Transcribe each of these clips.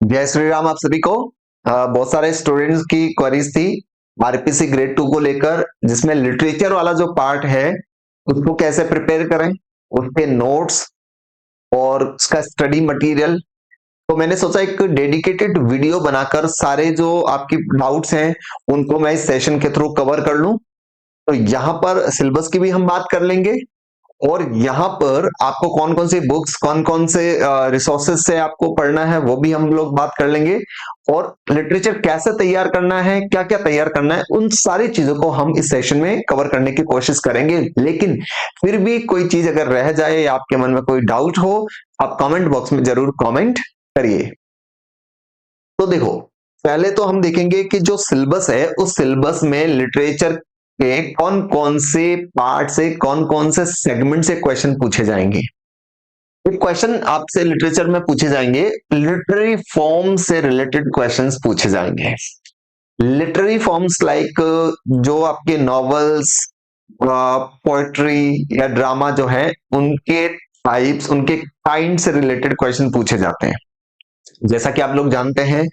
जय श्री राम आप सभी को। बहुत सारे स्टूडेंट्स की क्वेरीज थी आरपीसी ग्रेड 2 को लेकर, जिसमें लिटरेचर वाला जो पार्ट है उसको कैसे प्रिपेयर करें, उसके नोट्स और उसका स्टडी मटेरियल। तो मैंने सोचा एक डेडिकेटेड वीडियो बनाकर सारे जो आपकी डाउट्स हैं उनको मैं इस सेशन के थ्रू कवर कर लूं। तो यहाँ पर सिलेबस की भी हम बात कर लेंगे और यहाँ पर आपको कौन कौन सी बुक्स, कौन कौन से रिसोर्सेज से आपको पढ़ना है वो भी हम लोग बात कर लेंगे। और लिटरेचर कैसे तैयार करना है, क्या क्या तैयार करना है, उन सारी चीजों को हम इस सेशन में कवर करने की कोशिश करेंगे। लेकिन फिर भी कोई चीज अगर रह जाए या आपके मन में कोई डाउट हो, आप कमेंट बॉक्स में जरूर कमेंट करिए। तो देखो, पहले तो हम देखेंगे कि जो सिलेबस है उस सिलेबस में लिटरेचर के कौन कौन से पार्ट से, कौन कौन से सेगमेंट से क्वेश्चन पूछे जाएंगे। क्वेश्चन आपसे लिटरेचर में पूछे जाएंगे, लिटरेरी फॉर्म से रिलेटेड क्वेश्चंस पूछे जाएंगे। लिटरेरी फॉर्म्स लाइक जो आपके नॉवेल्स, पोएट्री या ड्रामा जो है उनके टाइप्स, उनके काइंड से रिलेटेड क्वेश्चन पूछे जाते हैं। जैसा कि आप लोग जानते हैं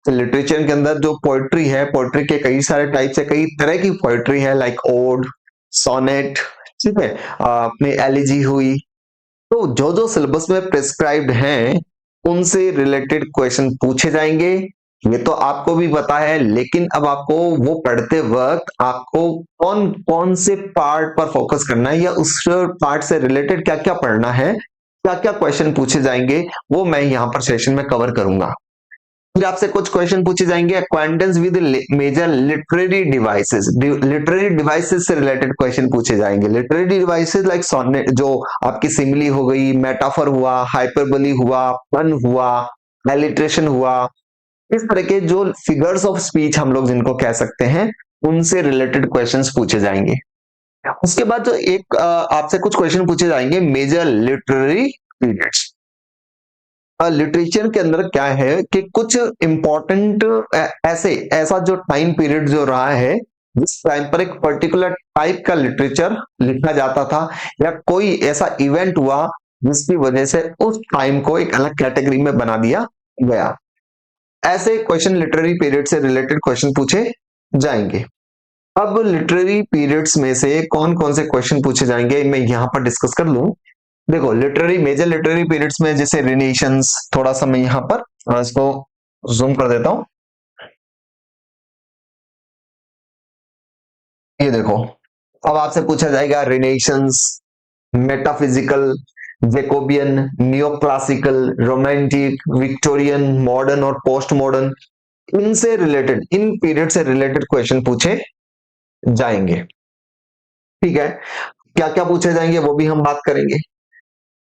तो लिटरेचर के अंदर जो पोएट्री है, पोएट्री के कई सारे टाइप्स है, कई तरह की पोएट्री है, लाइक ओड, सोनेट, ठीक है, अपनी एलिजी हुई। तो जो जो सिलेबस में प्रिस्क्राइब्ड हैं उनसे रिलेटेड क्वेश्चन पूछे जाएंगे। ये तो आपको भी पता है, लेकिन अब आपको वो पढ़ते वक्त आपको कौन कौन से पार्ट पर फोकस करना है या उस पार्ट से रिलेटेड क्या क्या पढ़ना है, क्या क्या क्वेश्चन पूछे जाएंगे, वो मैं यहाँ पर सेशन में कवर करूंगा। फिर आपसे कुछ क्वेश्चन पूछे जाएंगे acquaintance with major literary devices. Literary devices से रिलेटेड क्वेश्चन पूछे जाएंगे। लिटरेरी डिवाइसेस लाइक सोनेट, जो आपकी सिमिली हो गई, मेटाफर हुआ, हाइपरबोली हुआ, पन हुआ, एलिट्रेशन हुआ, इस तरह के जो फिगर्स ऑफ स्पीच हम लोग जिनको कह सकते हैं, उनसे रिलेटेड क्वेश्चंस पूछे जाएंगे। उसके बाद जो एक आपसे कुछ क्वेश्चन पूछे जाएंगे मेजर लिटरेरी पीरियड्स। लिटरेचर के अंदर क्या है कि कुछ इंपॉर्टेंट ऐसा जो टाइम पीरियड जो रहा है जिस टाइम पर एक पर्टिकुलर टाइप का लिटरेचर लिखा जाता था, या कोई ऐसा इवेंट हुआ जिसकी वजह से उस टाइम को एक अलग कैटेगरी में बना दिया गया। ऐसे क्वेश्चन लिटरेरी पीरियड से रिलेटेड क्वेश्चन पूछे जाएंगे। अब लिटरेरी पीरियड्स में से कौन कौन से क्वेश्चन पूछे जाएंगे मैं यहां पर डिस्कस कर लूं। देखो, लिटरेरी मेजर लिटरेरी पीरियड्स में जैसे रिनेशंस, थोड़ा सा मैं यहाँ पर इसको जूम कर देता हूं। ये देखो, अब आपसे पूछा जाएगा रिनेशंस, metaphysical, Jacobian, neo classical, romantic, Victorian, modern और पोस्ट मॉडर्न, इनसे रिलेटेड, इन पीरियड से रिलेटेड क्वेश्चन पूछे जाएंगे। ठीक है, क्या क्या पूछे जाएंगे वो भी हम बात करेंगे।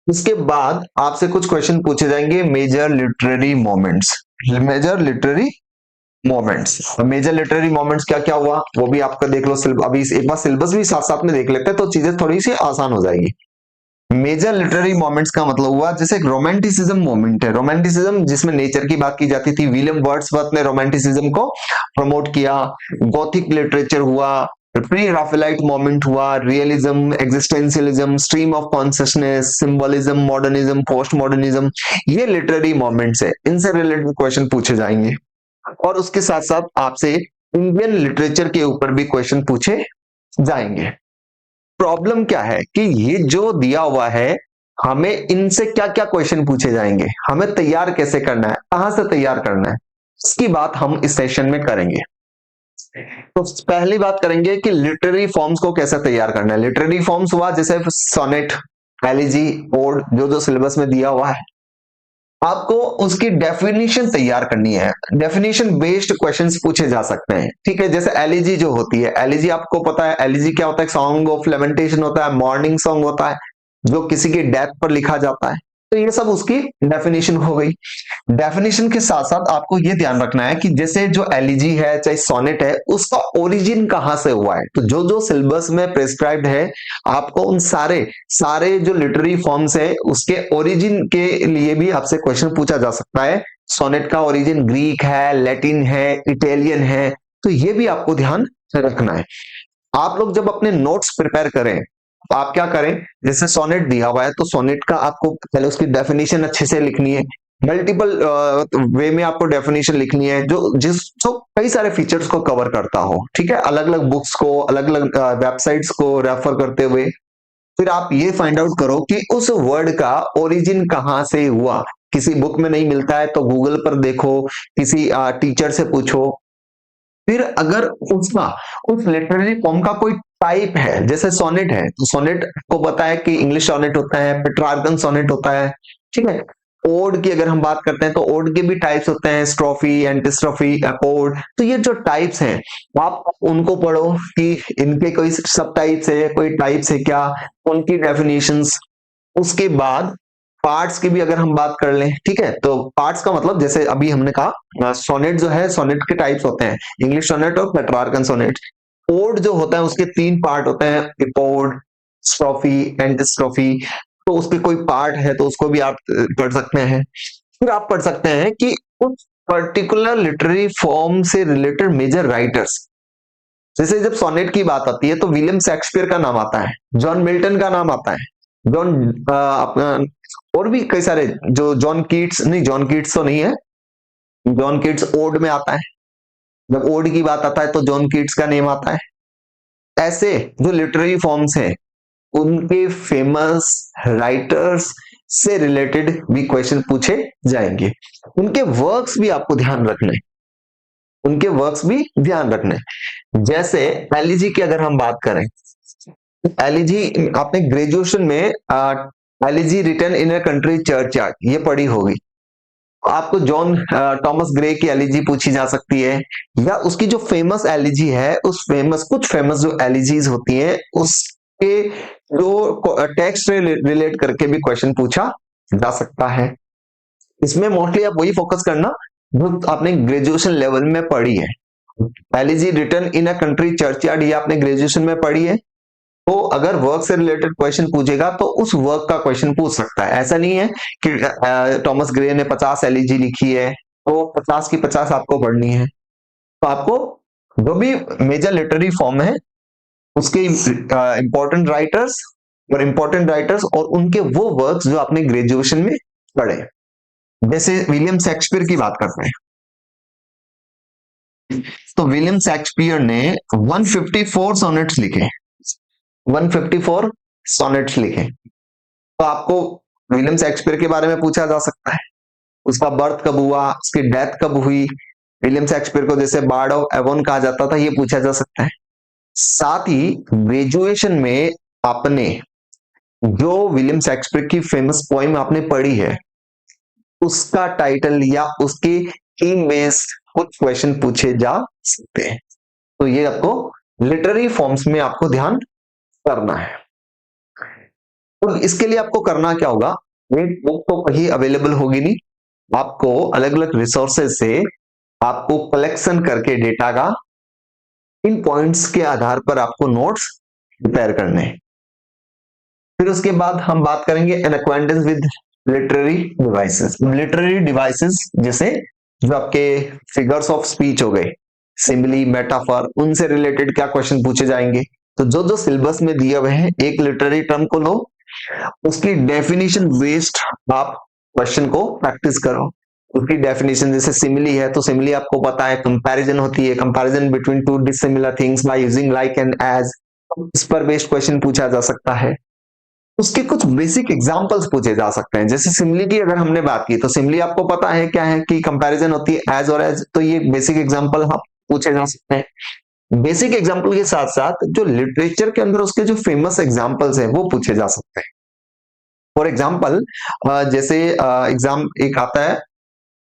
उसके बाद आपसे कुछ क्वेश्चन पूछे जाएंगे major literary moments. Major literary moments, major literary moments क्या क्या हुआ वो भी आपका देख लो। अभी एक बार सिलेबस भी साथ साथ में देख लेते हैं तो चीजें थोड़ी सी आसान हो जाएगी। मेजर लिटरेरी मोमेंट्स का मतलब हुआ, जैसे एक रोमांटिसिज्म मोमेंट है, रोमांटिसिज्म जिसमें नेचर की बात की जाती थी, विलियम वर्ड्सवर्थ ने रोमांटिसिज्म को प्रमोट किया। गोथिक लिटरेचर हुआ, प्री राफेलाइट मोमेंट हुआ, realism, existentialism, stream of consciousness, symbolism, modernism, post modernism, ये लिटरेरी मोमेंट्स है, इनसे रिलेटेड क्वेश्चन पूछे जाएंगे। और उसके साथ साथ आपसे इंडियन लिटरेचर के ऊपर भी क्वेश्चन पूछे जाएंगे। प्रॉब्लम क्या है कि ये जो दिया हुआ है, हमें इनसे क्या क्या क्वेश्चन पूछे जाएंगे, हमें तैयार कैसे करना है, कहां से तैयार करना है, इसकी बात हम इस सेशन में करेंगे। तो पहली बात करेंगे कि लिटरेरी फॉर्म्स को कैसे तैयार करना है। लिटरेरी फॉर्म्स हुआ जैसे सोनेट, एलिजी, ओड, जो जो सिलेबस में दिया हुआ है, आपको उसकी डेफिनेशन तैयार करनी है। डेफिनेशन बेस्ड क्वेश्चंस पूछे जा सकते हैं। ठीक है, जैसे एलिजी जो होती है, एलिजी आपको पता है एलिजी क्या होता है, सॉन्ग ऑफ लेमेंटेशन होता है, मॉर्निंग सॉन्ग होता है जो किसी की डेथ पर लिखा जाता है। तो ये सब उसकी डेफिनेशन हो गई। डेफिनेशन के साथ साथ आपको ये ध्यान रखना है कि जैसे जो एलिजी है चाहे सोनेट है, उसका ओरिजिन कहां से हुआ है। तो जो जो सिलेबस में प्रिस्क्राइब्ड है, आपको उन सारे सारे जो लिटरेरी फॉर्म्स है उसके ओरिजिन के लिए भी आपसे क्वेश्चन पूछा जा सकता है। सोनेट का ओरिजिन ग्रीक है, लैटिन है, इटालियन है, तो ये भी आपको ध्यान रखना है। आप लोग जब अपने नोट्स प्रिपेयर करें तो आप क्या करें, जैसे सोनेट दिया हुआ है तो सोनेट का आपको पहले उसकी डेफिनेशन अच्छे से लिखनी है। मल्टीपल वे में आपको डेफिनेशन लिखनी है जो कई सारे फीचर्स को कवर करता हो, ठीक है, अलग अलग बुक्स को, अलग अलग वेबसाइट्स को रेफर करते हुए फिर आप ये फाइंड आउट करो कि उस वर्ड का ओरिजिन कहाँ से हुआ। किसी बुक में नहीं मिलता है तो गूगल पर देखो, किसी टीचर से पूछो। फिर अगर उसका उस लिटरेरी फॉर्म का कोई टाइप है, जैसे सोनेट है तो सोनेट को पता है कि इंग्लिश सोनेट होता है, पेट्रार्कन सोनेट होता है, ठीक है। ओड की अगर हम बात करते हैं तो ओड के भी टाइप्स होते हैं, स्ट्रोफी, एंटिस्ट्रोफी, अकोर्ड। तो ये जो टाइप्स हैं आप उनको पढ़ो कि इनके कोई सब टाइप्स है, कोई टाइप्स है क्या, उनकी डेफिनेशंस। उसके बाद पार्ट्स की भी अगर हम बात कर लें, ठीक है, तो पार्ट्स का मतलब जैसे अभी हमने कहा सोनेट जो है, सोनेट के टाइप्स होते हैं, इंग्लिश सोनेट और पेट्रार्कन सोनेट। ओड जो होता है उसके 3 पार्ट होते हैं, एपोड, स्ट्रोफी, एंटिस्ट्रोफी। तो उसके कोई पार्ट है तो उसको भी आप पढ़ सकते हैं। फिर आप पढ़ सकते हैं कि उस पर्टिकुलर लिटरेरी फॉर्म से रिलेटेड मेजर राइटर्स। जैसे जब सोनेट की बात आती है तो विलियम शेक्सपियर का नाम आता है, जॉन मिल्टन का नाम आता है, जॉन अपना और भी कई सारे, जो जॉन कीट्स, नहीं जॉन कीट्स तो नहीं है, जॉन कीट्स ओड में आता है। जब ओड की बात आता है तो जॉन कीट्स का नेम आता है। ऐसे जो लिटरेरी फॉर्म्स हैं उनके फेमस राइटर्स से रिलेटेड भी क्वेश्चन पूछे जाएंगे। उनके वर्क्स भी आपको ध्यान रखने, उनके वर्क्स भी ध्यान रखने। जैसे एलिजी की अगर हम बात करें, एलिजी आपने ग्रेजुएशन में elegy written in a country church yard ये पढ़ी होगी। आपको जॉन थॉमस ग्रे की एलिजी पूछी जा सकती है, या उसकी जो फेमस एलिजी है, उस फेमस कुछ फेमस जो एलिजीज होती हैं उसके जो टेक्स्ट से रिलेट करके भी क्वेश्चन पूछा जा सकता है। इसमें मोस्टली आप वही फोकस करना जो आपने ग्रेजुएशन लेवल में पढ़ी है। Elegy written in a country church yard ये आपने ग्रेजुएशन में पढ़ी है, तो अगर वर्क से रिलेटेड क्वेश्चन पूछेगा तो उस वर्क का क्वेश्चन पूछ सकता है। ऐसा नहीं है कि थॉमस ग्रे ने 50 एलिजी लिखी है तो 50 की 50 आपको पढ़नी है। तो आपको जो भी मेजर लिटरेरी फॉर्म है उसके इंपॉर्टेंट राइटर्स और उनके वो वर्क्स जो आपने ग्रेजुएशन में पढ़े। जैसे विलियम शेक्सपियर की बात करते हैं तो विलियम शेक्सपियर ने 154 सोनेट्स लिखे, 154 सोनेट्स लिखे। तो आपको विलियम शेक्सपियर के बारे में पूछा जा सकता है, उसका बर्थ कब हुआ, उसकी डेथ कब हुई। विलियम शेक्सपियर को जैसे बार्ड ऑफ एवोन कहा जाता था, ये पूछा जा सकता है। साथ ही ग्रेजुएशन में आपने जो विलियम शेक्सपियर की फेमस पोइम आपने पढ़ी है उसका टाइटल या उसके थीम बेस्ड कुछ क्वेश्चन पूछे जा सकते हैं। तो ये आपको लिटरेरी फॉर्म्स में आपको ध्यान करना है। तो इसके लिए आपको करना क्या होगा, एक बुक तो कहीं अवेलेबल होगी नहीं, आपको अलग अलग रिसोर्सेज से आपको कलेक्शन करके डेटा का इन पॉइंट्स के आधार पर आपको नोट्स प्रिपेयर करने हैं। फिर उसके बाद हम बात करेंगे an acquaintance with literary devices. Literary devices जैसे जो आपके फिगर्स ऑफ स्पीच हो गए, सिमिली, मेटाफर, उनसे रिलेटेड क्या क्वेश्चन पूछे जाएंगे। तो जो जो सिलेबस में दिए हुए हैं एक लिटरेरी टर्म को लो, उसकी डेफिनेशन बेस्ड आप क्वेश्चन को प्रैक्टिस करो। उसकी डेफिनेशन जैसे सिमिली है तो सिमिली आपको पता है कंपैरिजन होती है, comparison between two dissimilar things by using like and as. इस पर बेस्ड क्वेश्चन पूछा जा सकता है। उसके कुछ बेसिक एग्जांपल्स पूछे जा सकते हैं। जैसे सिमिली की अगर हमने बात की तो सिमिली आपको पता है क्या है कि कंपैरिजन होती है एज और एज, तो ये बेसिक एग्जांपल हम पूछे जा सकते हैं। बेसिक एग्जांपल के साथ साथ जो लिटरेचर के अंदर उसके जो फेमस एग्जांपल्स हैं वो पूछे जा सकते हैं। फॉर एग्जाम्पल जैसे एग्जाम एक आता है,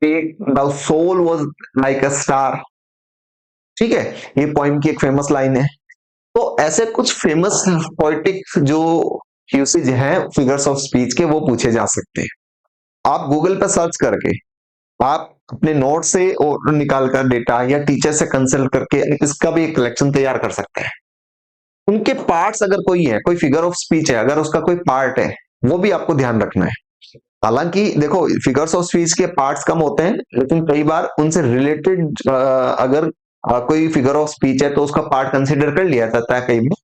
the soul was like a star, ठीक है, ये पोइम की एक फेमस लाइन है। तो ऐसे कुछ फेमस पोएटिक जो यूसेज है फिगर्स ऑफ स्पीच के वो पूछे जा सकते हैं। आप गूगल पर सर्च करके आप अपने नोट से और निकाल कर डेटा या टीचर से कंसल्ट करके इसका भी एक कलेक्शन तैयार कर सकते हैं। उनके पार्ट्स अगर कोई है, कोई फिगर ऑफ स्पीच है, अगर उसका कोई पार्ट है वो भी आपको ध्यान रखना है। हालांकि देखो फिगर्स ऑफ स्पीच के पार्ट्स कम होते हैं लेकिन कई बार उनसे रिलेटेड अगर कोई फिगर ऑफ स्पीच है तो उसका पार्ट कंसीडर कर लिया जाता है कई बार,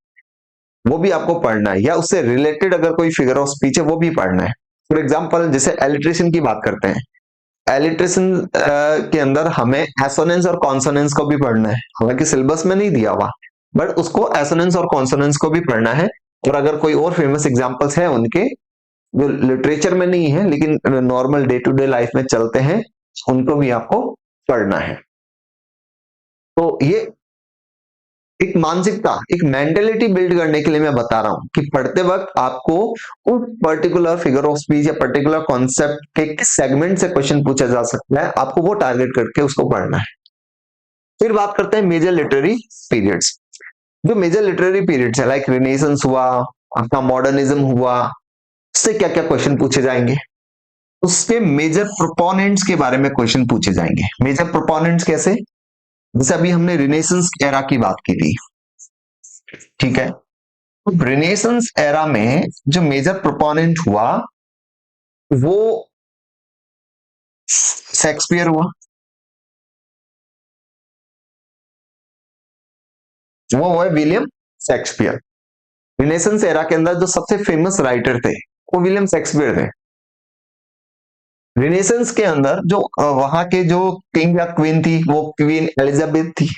वो भी आपको पढ़ना है। या उससे रिलेटेड अगर कोई फिगर ऑफ स्पीच है वो भी पढ़ना है। फॉर एग्जाम्पल जैसे एलिट्रेशन की बात करते हैं एलिट्रेशन के अंदर हमें एसोनेंस और कॉन्सोनेंस को भी पढ़ना है, हालांकि सिलेबस में नहीं दिया हुआ, बट उसको एसोनेंस और कॉन्सोनेंस को भी पढ़ना है। और अगर कोई और फेमस एग्जांपल्स है उनके जो लिटरेचर में नहीं है लेकिन normal day to day life में चलते हैं, उनको भी आपको पढ़ना है। तो ये एक मानसिकता, एक मेंटेलिटी बिल्ड करने के लिए मैं बता रहा हूं कि पढ़ते वक्त आपको उस पर्टिकुलर फिगर ऑफ स्पीच या पर्टिकुलर कॉन्सेप्ट के किस सेगमेंट से क्वेश्चन पूछा जा सकता है, आपको वो टारगेट करके उसको पढ़ना है। फिर बात करते हैं मेजर लिटरेरी पीरियड्स। जो मेजर लिटरेरी पीरियड्स है लाइक रिनेसेंस हुआ, आपका मॉडर्निज्म हुआ, उससे क्या क्या क्वेश्चन पूछे जाएंगे, उसके मेजर प्रोपोनेंट्स के बारे में क्वेश्चन पूछे जाएंगे। मेजर प्रोपोनेंट्स कैसे, जैसे अभी हमने रिनेसेंस एरा की बात की थी, ठीक है, तो रिनेसेंस एरा में जो मेजर प्रोपोनेंट हुआ वो शेक्सपियर हुआ, वो है विलियम शेक्सपियर। रिनेसेंस एरा के अंदर जो सबसे फेमस राइटर थे वो विलियम शेक्सपियर थे। रिनेसेंस के अंदर जो वहां के जो किंग या क्वीन थी वो क्वीन एलिजाबेथ थी।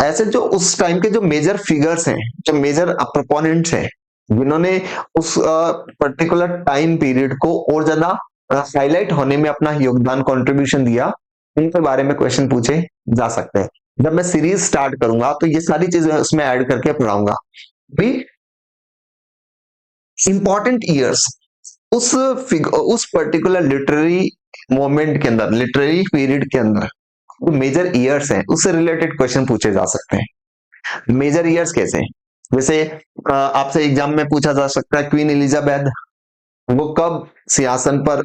ऐसे जो उस टाइम के जो मेजर फिगर्स हैं, जो मेजर प्रोपोनेंट्स हैं, जिन्होंने उस पर्टिकुलर टाइम पीरियड को और ज्यादा हाईलाइट होने में अपना योगदान कंट्रीब्यूशन दिया, उनके बारे में क्वेश्चन पूछे जा सकते हैं। जब मैं सीरीज स्टार्ट करूंगा तो ये सारी चीजें उसमें ऐड करके पढ़ाऊंगा। भी इंपॉर्टेंट ईयर्स उस पर्टिकुलर लिटरेरी मोमेंट के अंदर, लिटरेरी पीरियड के अंदर जो मेजर ईयर्स हैं उससे रिलेटेड क्वेश्चन पूछे जा सकते हैं। मेजर ईयर्स कैसे, जैसे आपसे एग्जाम में पूछा जा सकता है क्वीन एलिजाबेथ वो कब सिंहासन पर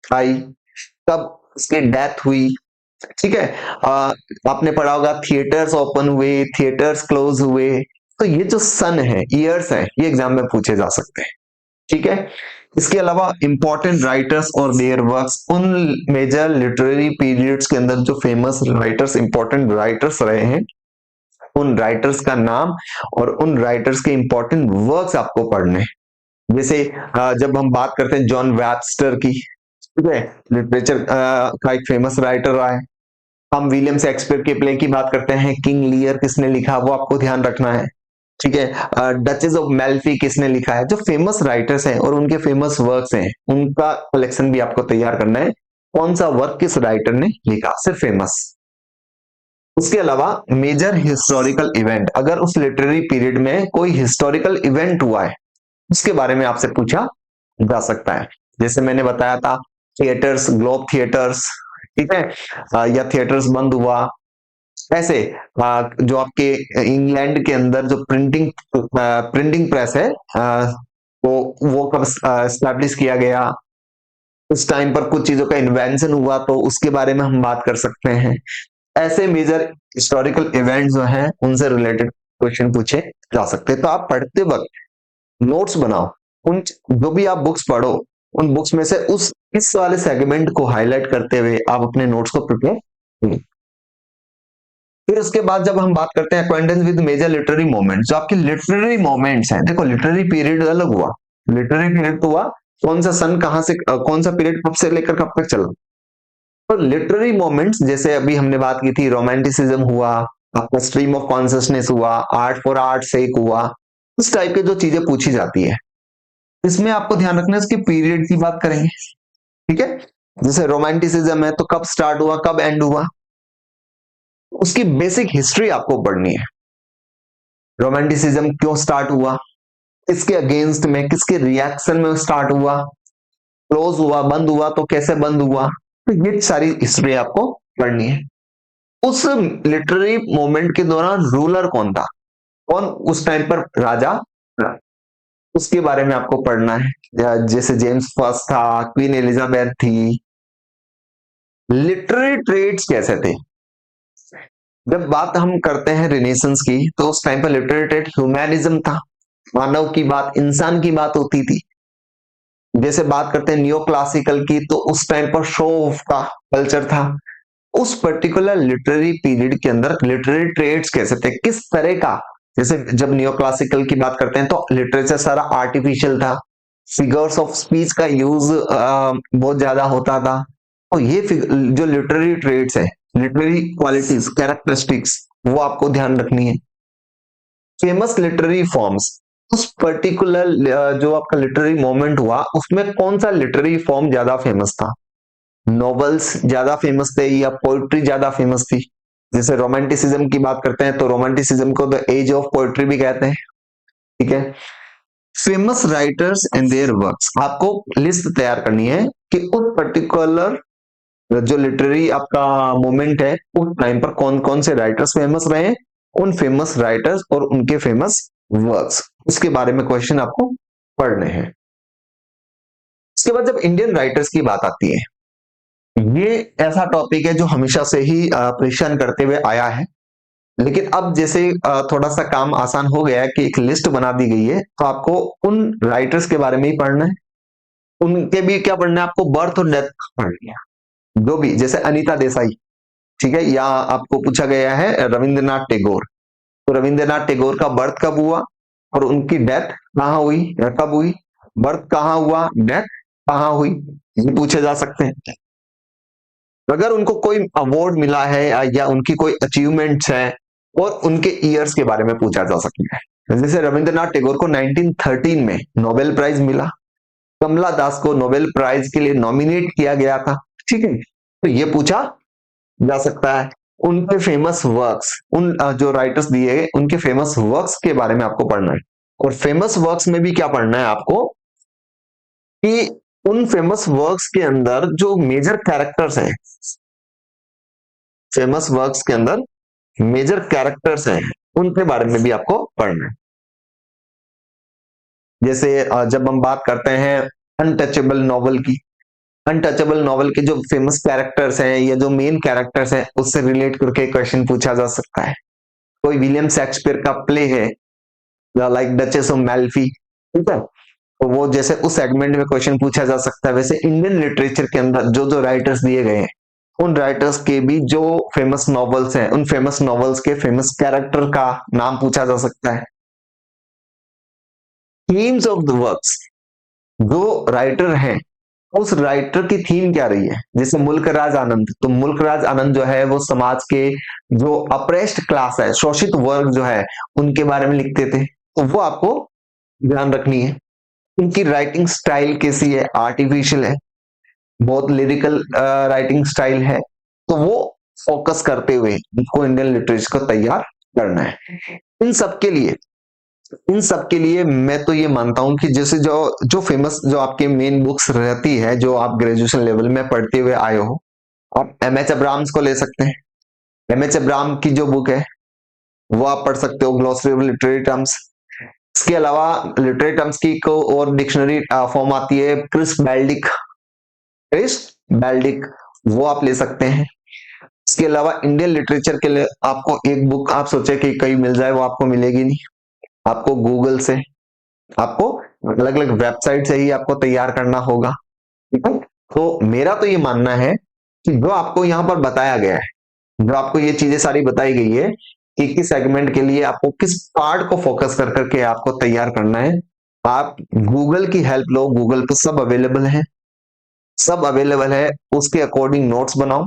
आई, कब उसकी डेथ हुई, ठीक है। आपने पढ़ा होगा थिएटर्स ओपन हुए, थिएटर्स क्लोज हुए, तो ये जो सन है, ईयर्स है, ये एग्जाम में पूछे जा सकते हैं, ठीक है। इसके अलावा इंपॉर्टेंट राइटर्स और देयर वर्क्स, उन मेजर लिटरेरी पीरियड्स के अंदर जो फेमस राइटर्स, इंपॉर्टेंट राइटर्स रहे हैं, उन राइटर्स का नाम और उन राइटर्स के इंपॉर्टेंट वर्क्स आपको पढ़ने। जैसे जब हम बात करते हैं जॉन वेबस्टर की, ठीक है, लिटरेचर का एक फेमस राइटर रहा है। हम विलियम शेक्सपियर के प्ले की बात करते हैं, किंग लियर किसने लिखा वो आपको ध्यान रखना है, ठीक है। डचेस ऑफ मेल्फी किसने लिखा है, जो फेमस राइटर्स हैं और उनके फेमस वर्क्स हैं उनका कलेक्शन भी आपको तैयार करना है, कौन सा वर्क किस राइटर ने लिखा, सिर्फ फेमस। उसके अलावा मेजर हिस्टोरिकल इवेंट, अगर उस लिटरेरी पीरियड में कोई हिस्टोरिकल इवेंट हुआ है उसके बारे में आपसे पूछा जा सकता है। जैसे मैंने बताया था थिएटर्स, ग्लोब थिएटर्स, ठीक है, या थिएटर्स बंद हुआ, ऐसे जो आपके इंग्लैंड के अंदर जो प्रिंटिंग प्रेस है वो कब स्टैब्लिश किया गया, उस टाइम पर कुछ चीजों का इन्वेंशन हुआ तो उसके बारे में हम बात कर सकते हैं। ऐसे मेजर हिस्टोरिकल इवेंट्स जो हैं उनसे रिलेटेड क्वेश्चन पूछे जा सकते हैं। तो आप पढ़ते वक्त नोट्स बनाओ, उन जो भी आप बुक्स पढ़ो उन बुक्स में से उस इस वाले सेगमेंट को हाईलाइट करते हुए आप अपने नोट्स को प्रिपेयर करें। फिर उसके बाद जब हम बात करते हैं acquaintance with major literary moments, जो आपके लिटरेरी मोमेंट्स हैं, देखो लिटरेरी पीरियड अलग हुआ, लिटरेरी पीरियड तो हुआ कौन सा सन कहां से कौन सा पीरियड कब से लेकर कब तक चला, तो लिटरेरी मोमेंट्स जैसे अभी हमने बात की थी, रोमांटिसिज्म हुआ, आपका स्ट्रीम ऑफ कॉन्शियसनेस हुआ, आर्ट फॉर आर्ट सेक हुआ, इस टाइप के जो चीजें पूछी जाती है इसमें आपको ध्यान रखना है इसके पीरियड की बात करेंगे, ठीक है। जैसे रोमांटिसिज्म है तो कब स्टार्ट हुआ कब एंड हुआ, उसकी बेसिक हिस्ट्री आपको पढ़नी है। रोमांटिसिज्म क्यों स्टार्ट हुआ, किसके अगेंस्ट में, किसके रिएक्शन में स्टार्ट हुआ, क्लोज हुआ, बंद हुआ तो कैसे बंद हुआ, तो ये सारी हिस्ट्री आपको पढ़नी है। उस लिटरेरी मोमेंट के दौरान रूलर कौन था, कौन उस टाइम पर राजा था, उसके बारे में आपको पढ़ना है। जैसे जेम्स फर्स्ट था, क्वीन एलिजाबेथ थी। लिटरेरी ट्रेड्स कैसे थे, जब बात हम करते हैं रिनेसेंस की तो उस टाइम पर लिटरेरी ट्रेड ह्यूमैनिज्म था, मानव की बात, इंसान की बात होती थी। जैसे बात करते हैं नियो क्लासिकल की तो उस टाइम पर शो ऑफ का कल्चर था। उस पर्टिकुलर लिटरेरी पीरियड के अंदर लिटरेरी ट्रेड्स कैसे थे, किस तरह का, जैसे जब नियो क्लासिकल की बात करते हैं तो लिटरेचर सारा आर्टिफिशियल था, फिगर्स ऑफ स्पीच का यूज बहुत ज्यादा होता था, तो ये जो लिटरेरी ट्रेड्स है, लिटरेरी क्वालिटीज, कैरेक्टरिस्टिक्स, वो आपको ध्यान रखनी है। फेमस लिटरेरी फॉर्म्स, उस पर्टिकुलर जो आपका लिटरेरी मोमेंट हुआ उसमें कौन सा लिटरेरी फॉर्म ज्यादा फेमस था, नॉवेल्स ज्यादा फेमस थे या पोइट्री ज्यादा फेमस थी। जैसे रोमांटिसिज्म की बात करते हैं तो रोमांटिसिज्म को द एज ऑफ पोइट्री भी कहते हैं, ठीक है। Famous writers and there works, आपको लिस्ट तैयार करनी है कि उस पर्टिकुलर जो लिटरेरी आपका मोमेंट है उस टाइम पर कौन कौन से राइटर्स फेमस रहे, उन फेमस राइटर्स और उनके फेमस वर्क्स, उसके बारे में क्वेश्चन आपको पढ़ने हैं। इसके बाद जब इंडियन राइटर्स की बात आती है, ये ऐसा टॉपिक है जो हमेशा से ही परेशान करते हुए आया है, लेकिन अब जैसे थोड़ा सा काम आसान हो गया है कि एक लिस्ट बना दी गई है, तो आपको उन राइटर्स के बारे में ही पढ़ना है। उनके भी क्या पढ़ना है आपको, बर्थ और डेथ पढ़नी है। जो भी, जैसे अनीता देसाई, ठीक है, या आपको पूछा गया है रविंद्रनाथ टैगोर, तो रविंद्रनाथ टैगोर का बर्थ कब हुआ और उनकी डेथ कहाँ हुई या कब हुई, बर्थ कहाँ हुआ, डेथ कहाँ हुई, ये पूछे जा सकते हैं। अगर उनको कोई अवार्ड मिला है या उनकी कोई अचीवमेंट्स है और उनके ईयर्स के बारे में पूछा जा सकता है। जैसे रविंद्रनाथ टैगोर को 1913 में नोबेल प्राइज मिला, कमला दास को नोबेल प्राइज के लिए नॉमिनेट किया गया था, ठीक है, तो ये पूछा जा सकता है। उनके फेमस वर्क्स, उन जो राइटर्स दिए गए उनके फेमस वर्क्स के बारे में आपको पढ़ना है। और फेमस वर्क्स में भी क्या पढ़ना है आपको कि उन फेमस वर्क्स के अंदर जो मेजर कैरेक्टर्स हैं, फेमस वर्क्स के अंदर मेजर कैरेक्टर्स हैं, उनके बारे में भी आपको पढ़ना है। जैसे जब हम बात करते हैं अनटचेबल नॉवल की, अनटचेबल नॉवल के जो फेमस कैरेक्टर्स हैं या जो मेन कैरेक्टर्स हैं उससे रिलेट करके क्वेश्चन पूछा जा सकता है। कोई विलियम शेक्सपियर का प्ले है लाइक डचेस ऑफ मैल्फी, ठीक है, तो वो जैसे उस सेगमेंट में क्वेश्चन पूछा जा सकता है। वैसे इंडियन लिटरेचर के अंदर जो जो राइटर्स दिए गए हैं उन राइटर्स के भी जो फेमस नॉवेल्स हैं उन फेमस नॉवेल्स के फेमस कैरेक्टर का नाम पूछा जा सकता है। थीम्स ऑफ द वर्क्स, जो राइटर हैं उस राइटर की थीम क्या रही है। जैसे मुल्क राज आनंद, तो मुल्क राज आनंद जो है वो समाज के जो अप्रेस्ड क्लास है, शोषित वर्ग जो है उनके बारे में लिखते थे, तो वो आपको ध्यान रखनी है। उनकी राइटिंग स्टाइल कैसी है, आर्टिफिशियल है, बहुत लिरिकल राइटिंग स्टाइल है, तो वो फोकस करते हुए उनको इंडियन लिटरेचर को तैयार करना है। इन सब के लिए इन सब के लिए मैं तो ये मानता हूं कि जैसे जो जो फेमस जो आपके मेन बुक्स रहती है जो आप ग्रेजुएशन लेवल में पढ़ते हुए आए हो, आप एम एच अब्राम्स को ले सकते हैं। एम एच अब्राम की जो बुक है वो आप पढ़ सकते हो, ग्लोसरी ऑफ लिटरेरी टर्म्स। इसके अलावा लिटरेरी टर्म्स की को और डिक्शनरी फॉर्म आती है क्रिस बेल्डिक, वो आप ले सकते हैं। इसके अलावा इंडियन लिटरेचर के लिए आपको एक बुक आप सोचे कि कहीं मिल जाए, वो आपको मिलेगी नहीं, आपको गूगल से, आपको अलग अलग वेबसाइट से ही आपको तैयार करना होगा, ठीक है। तो मेरा तो ये मानना है कि जो आपको यहाँ पर बताया गया है, जो आपको ये चीजें सारी बताई गई है कि किस सेगमेंट के लिए आपको किस पार्ट को फोकस कर करके आपको तैयार करना है, आप गूगल की हेल्प लो, गूगल पर सब अवेलेबल है, सब अवेलेबल है, उसके अकॉर्डिंग नोट्स बनाओ,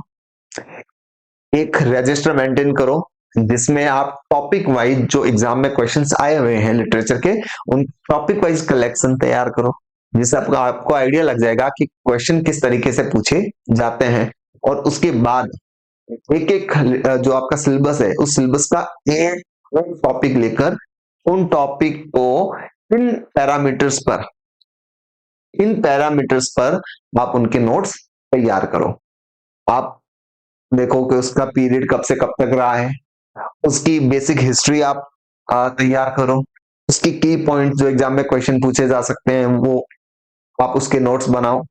एक रजिस्टर मेंटेन करो जिसमें आप टॉपिक वाइज जो एग्जाम में क्वेश्चंस आए हुए हैं लिटरेचर के, उन टॉपिक वाइज कलेक्शन तैयार करो, जिससे आपको आइडिया लग जाएगा कि क्वेश्चन किस तरीके से पूछे जाते हैं। और उसके बाद एक एक जो आपका सिलेबस है उस सिलेबस का एक टॉपिक लेकर उन टॉपिक को इन पैरामीटर्स पर आप उनके नोट्स तैयार करो। आप देखो कि उसका पीरियड कब से कब तक रहा है, उसकी बेसिक हिस्ट्री आप तैयार करो, उसकी की पॉइंट जो एग्जाम में क्वेश्चन पूछे जा सकते हैं वो आप उसके नोट्स बनाओ।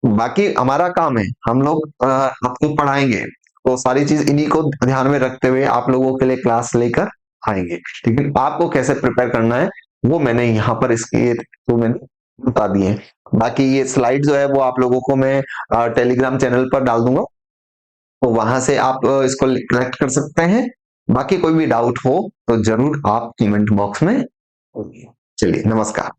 बाकी हमारा काम है, हम लोग आपको पढ़ाएंगे, तो सारी चीज इन्हीं को ध्यान में रखते हुए आप लोगों के लिए क्लास लेकर आएंगे, लेकिन आपको कैसे प्रिपेयर करना है वो मैंने यहाँ पर इसके तो मैंने बता दिए। बाकी ये स्लाइड जो है वो आप लोगों को मैं टेलीग्राम चैनल पर डाल दूंगा, तो वहां से आप इसको कलेक्ट कर सकते हैं। बाकी कोई भी डाउट हो तो जरूर आप कमेंट बॉक्स में। चलिए, नमस्कार।